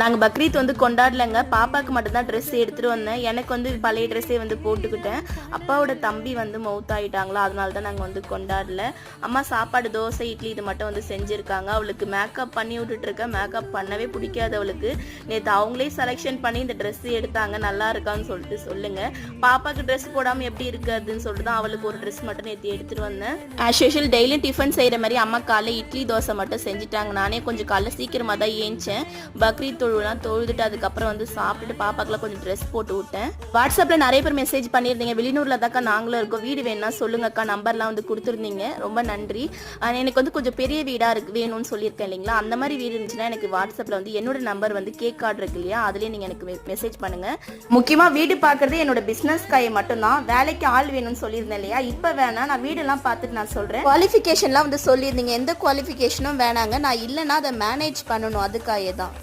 நாங்கள் பக்ரீத் வந்து கொண்டாடலைங்க. பாப்பாவுக்கு மட்டும்தான் ட்ரெஸ் எடுத்துகிட்டு வந்தேன். எனக்கு வந்து பழைய ட்ரெஸ்ஸே வந்து போட்டுக்கிட்டேன். அப்பாவோட தம்பி வந்து மவுத் ஆகிட்டாங்களா, அதனால தான் நாங்கள் வந்து கொண்டாடல. அம்மா சாப்பாடு தோசை இட்லி இது மட்டும் வந்து செஞ்சுருக்காங்க. அவளுக்கு மேக்கப் பண்ணி விட்டுட்ருக்கேன். மேக்கப் பண்ணவே பிடிக்காது அவளுக்கு. நேற்று அவங்களே செலெக்ஷன் பண்ணி இந்த ட்ரெஸ் எடுத்தாங்க, நல்லா இருக்கான்னு சொல்லிட்டு சொல்லுங்கள். பாப்பாவுக்கு ட்ரெஸ் போடாமல் எப்படி இருக்குதுன்னு சொல்லிட்டு தான் அவளுக்கு ஒரு ட்ரெஸ் மட்டும் நேற்று எடுத்துகிட்டு வந்தேன். ஆஸ் யூஷுவல் டெய்லியும் டிஃபன் செய்கிற மாதிரி அம்மா காலைல இட்லி தோசை மட்டும் செஞ்சுட்டாங்க. நானே கொஞ்சம் காலைல சீக்கிரமாக தான் ஏஞ்சேன். பக்ரீத் தொழுலாம் தொழுதுட்டு அதுக்கப்புறம் வந்து சாப்பிட்டுட்டு பாப்பாக்கெல்லாம் கொஞ்சம் ட்ரெஸ் போட்டு விட்டேன். வாட்ஸ்அப்பில் நிறைய பேர் மெசேஜ் பண்ணியிருந்தீங்க, வெளியூரில் தாக்கா நாங்களும் இருக்கோம், வீடு வேணும்னா சொல்லுங்கக்கா, நம்பர்லாம் வந்து கொடுத்துருந்தீங்க, ரொம்ப நன்றி. எனக்கு வந்து கொஞ்சம் பெரிய வீடாக வேணும்னு சொல்லியிருக்கேன் இல்லைங்களா, அந்த மாதிரி வீடு இருந்துச்சுன்னா எனக்கு வாட்ஸ்அப்பில் வந்து என்னோட நம்பர் வந்து கேக் கார்டு இருக்கு இல்லையா, அதுலேயே நீங்கள் எனக்கு மெசேஜ் பண்ணுங்கள். முக்கியமாக வீடு பார்க்குறது என்னோட பிஸ்னஸ் காயை மட்டும்தான். வேலைக்கு ஆள் வேணும்னு சொல்லியிருந்தேன் இல்லையா, இப்போ வேணாம், நான் வீடெல்லாம் பார்த்துட்டு நான் சொல்கிறேன். குவாலிஃபிகேஷன்லாம் வந்து சொல்லியிருந்தீங்க, எந்த குவாலிஃபிகேஷனும் வேணாங்க, நான் இல்லைன்னா அதை மேனேஜ் பண்ணணும், அதுக்காக தான்.